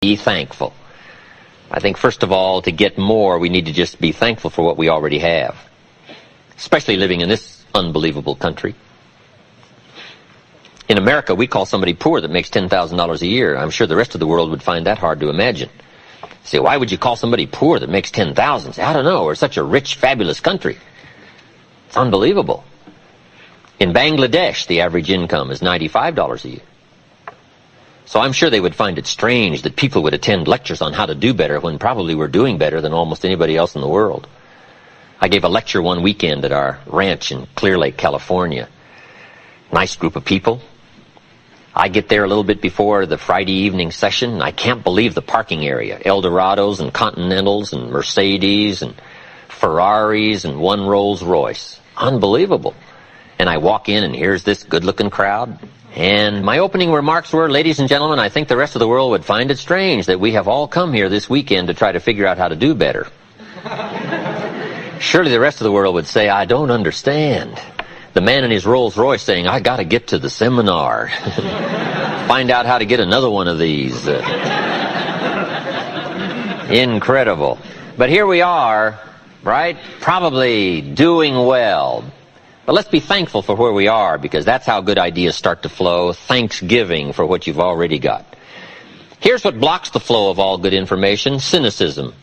Be thankful. I think first of all, to get more, we need to just be thankful for what we already have, especially living in this unbelievable country. In America, we call somebody poor that makes $10,000 a year. I'm sure the rest of the world would find that hard to imagine. Say, why would you call somebody poor that makes $10,000? Say, I don't know. We're such a rich, fabulous country. It's unbelievable. In Bangladesh, the average income is $95 a year. So I'm sure they would find it strange that people would attend lectures on how to do better when probably we're doing better than almost anybody else in the world. I gave a lecture one weekend at our ranch in Clear Lake, California. Nice group of people. I get there a little bit before the Friday evening session, and I can't believe the parking area. Eldorados and Continentals and Mercedes and Ferraris and one Rolls Royce. Unbelievable. And I walk in, and here's this good-looking crowd. And my opening remarks were, ladies and gentlemen, I think the rest of the world would find it strange that we have all come here this weekend to try to figure out how to do better. Surely the rest of the world would say, I don't understand. The man in his Rolls Royce saying, I got to get to the seminar. Find out how to get another one of these. Incredible. But here we are, right? Probably doing well. But let's be thankful for where we are, because that's how good ideas start to flow. Thanksgiving for what you've already got. Here's what blocks the flow of all good information: cynicism.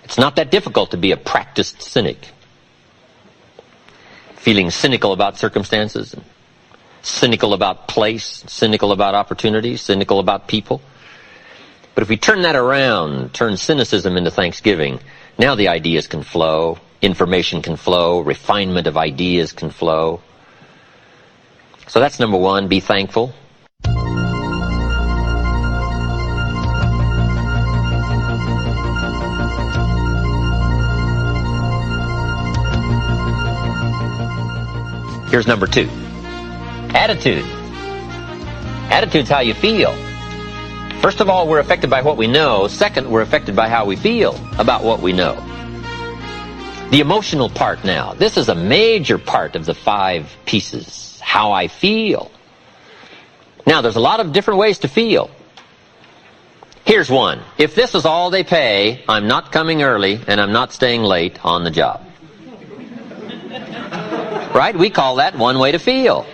It's not that difficult to be a practiced cynic. Feeling cynical about circumstances, cynical about place, cynical about opportunities, cynical about people. But if we turn that around, turn cynicism into thanksgiving, now the ideas can flow. Information can flow, refinement of ideas can flow. So that's number one, be thankful. Here's number two, attitude. Attitude's how you feel. First of all, we're affected by what we know. Second, we're affected by how we feel about what we know. The emotional part now. This is a major part of the 5 pieces. How I feel. Now, there's a lot of different ways to feel. Here's one. If this is all they pay, I'm not coming early and I'm not staying late on the job. Right? We call that one way to feel.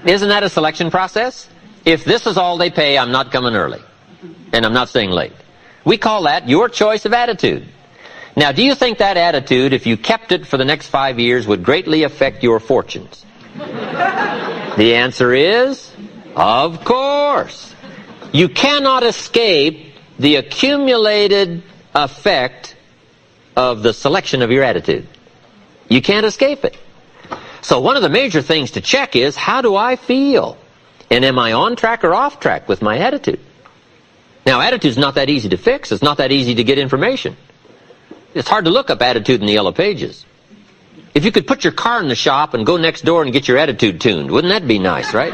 Isn't that a selection process? If this is all they pay, I'm not coming early and I'm not staying late. We call that your choice of attitude. Now, do you think that attitude, if you kept it for the next 5 years, would greatly affect your fortunes? The answer is, of course. You cannot escape the accumulated effect of the selection of your attitude. You can't escape it. So one of the major things to check is, how do I feel? And am I on track or off track with my attitude? Now, attitude's not that easy to fix. It's not that easy to get information. It's hard to look up attitude in the yellow pages. If you could put your car in the shop and go next door and get your attitude tuned, wouldn't that be nice, right?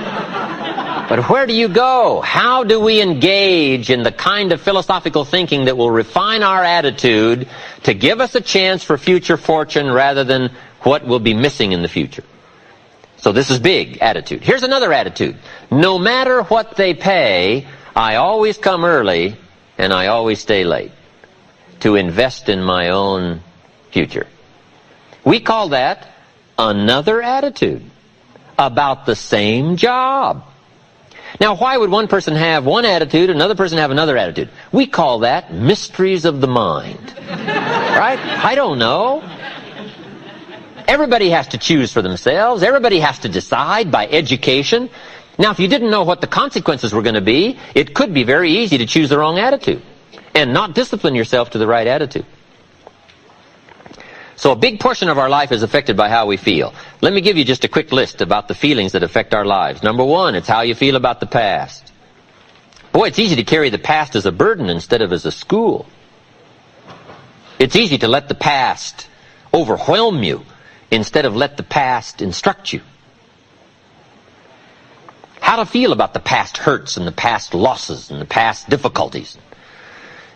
But where do you go? How do we engage in the kind of philosophical thinking that will refine our attitude to give us a chance for future fortune rather than what will be missing in the future? So this is big, attitude. Here's another attitude. No matter what they pay, I always come early and I always stay late to invest in my own future. We call that another attitude about the same job. Now, why would one person have one attitude, another person have another attitude? We call that mysteries of the mind. Right? I don't know. Everybody has to choose for themselves. Everybody has to decide by education. Now, if you didn't know what the consequences were going to be, it could be very easy to choose the wrong attitude and not discipline yourself to the right attitude. So a big portion of our life is affected by how we feel. Let me give you just a quick list about the feelings that affect our lives. Number one, it's how you feel about the past. Boy, it's easy to carry the past as a burden instead of as a school. It's easy to let the past overwhelm you instead of let the past instruct you. How to feel about the past hurts and the past losses and the past difficulties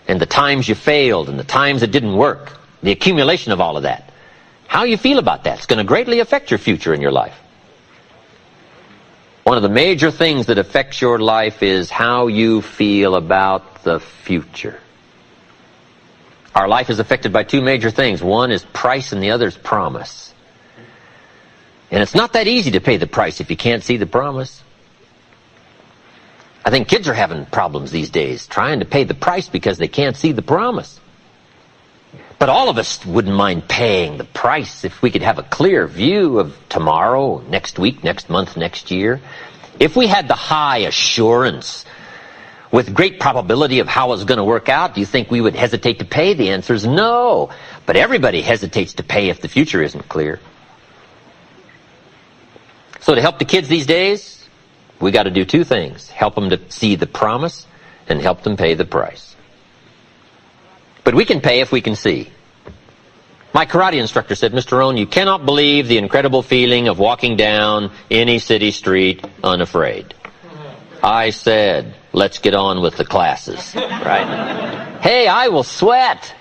and the times you failed and the times it didn't work, the accumulation of all of that. How you feel about that is going to greatly affect your future in your life. One of the major things that affects your life is how you feel about the future. Our life is affected by two major things. One is price and the other is promise. And it's not that easy to pay the price if you can't see the promise. I think kids are having problems these days trying to pay the price because they can't see the promise. But all of us wouldn't mind paying the price if we could have a clear view of tomorrow, next week, next month, next year. If we had the high assurance with great probability of how it's going to work out, do you think we would hesitate to pay? The answer is no. But everybody hesitates to pay if the future isn't clear. So to help the kids these days, we got to do two things. Help them to see the promise and help them pay the price. But we can pay if we can see. My karate instructor said, Mr. Rohn, you cannot believe the incredible feeling of walking down any city street unafraid. I said, let's get on with the classes, right? Hey, I will sweat.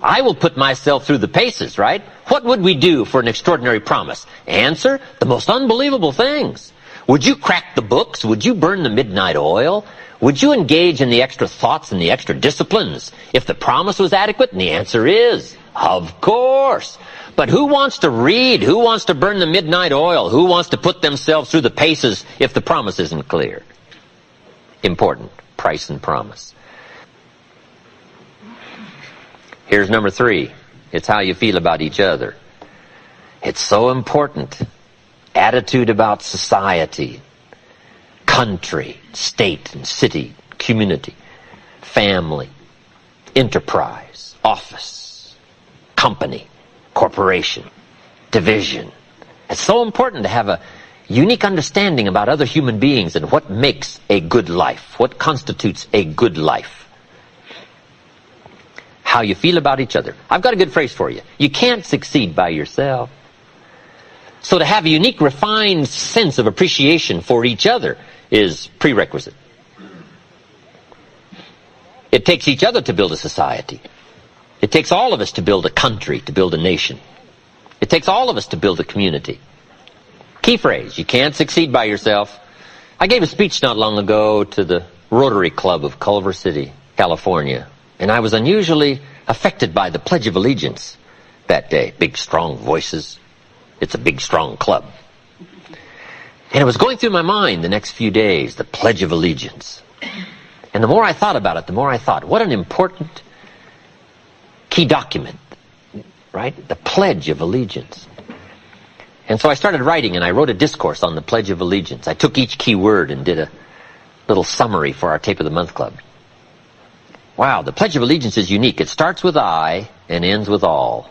I will put myself through the paces, right? What would we do for an extraordinary promise? Answer, the most unbelievable things. Would you crack the books? Would you burn the midnight oil? Would you engage in the extra thoughts and the extra disciplines if the promise was adequate? And the answer is, of course. But who wants to read? Who wants to burn the midnight oil? Who wants to put themselves through the paces if the promise isn't clear? Important, price and promise. Here's number 3. It's how you feel about each other. It's so important. Attitude about society, country, state and city, community, family, enterprise, office, company, corporation, division. It's so important to have a unique understanding about other human beings and what makes a good life, what constitutes a good life. How you feel about each other. I've got a good phrase for you. You can't succeed by yourself. So to have a unique, refined sense of appreciation for each other is prerequisite. It takes each other to build a society. It takes all of us to build a country, to build a nation. It takes all of us to build a community. Key phrase, you can't succeed by yourself. I gave a speech not long ago to the Rotary Club of Culver City, California, and I was unusually affected by the Pledge of Allegiance that day. Big, strong voices. It's a big, strong club. And it was going through my mind the next few days, the Pledge of Allegiance. And the more I thought about it, the more I thought, what an important key document, right? The Pledge of Allegiance. And so I started writing, and I wrote a discourse on the Pledge of Allegiance. I took each key word and did a little summary for our Tape of the Month Club. Wow, the Pledge of Allegiance is unique. It starts with I and ends with all.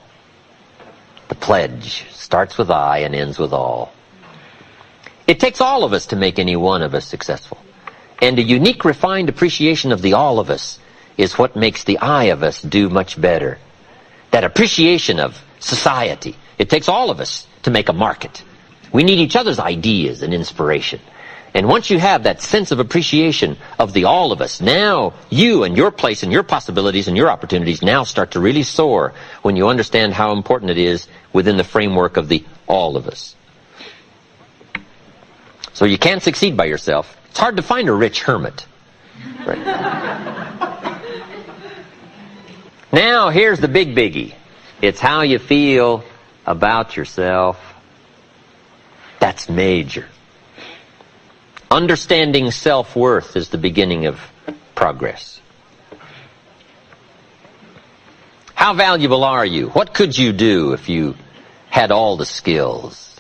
The pledge starts with I and ends with all. It takes all of us to make any one of us successful. And a unique, refined appreciation of the all of us is what makes the I of us do much better. That appreciation of society. It takes all of us to make a market. We need each other's ideas and inspiration. And once you have that sense of appreciation of the all of us, now you and your place and your possibilities and your opportunities now start to really soar when you understand how important it is within the framework of the all of us. So you can't succeed by yourself. It's hard to find a rich hermit. Right? Now here's the big biggie. It's how you feel about yourself. That's major. Understanding self-worth is the beginning of progress. How valuable are you? What could you do if you had all the skills?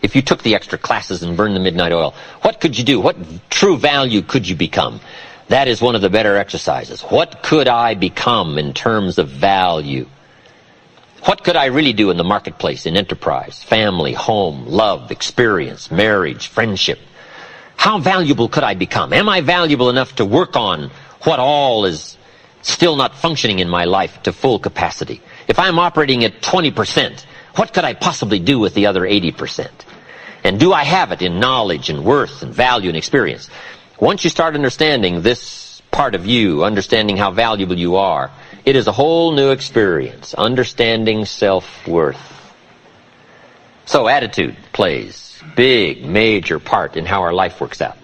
If you took the extra classes and burned the midnight oil, what could you do? What true value could you become? That is one of the better exercises. What could I become in terms of value? What could I really do in the marketplace, in enterprise, family, home, love, experience, marriage, friendship? How valuable could I become? Am I valuable enough to work on what all is still not functioning in my life to full capacity? If I'm operating at 20%, what could I possibly do with the other 80%? And do I have it in knowledge and worth and value and experience? Once you start understanding this part of you, understanding how valuable you are, it is a whole new experience, understanding self-worth. So attitude plays big, major part in how our life works out.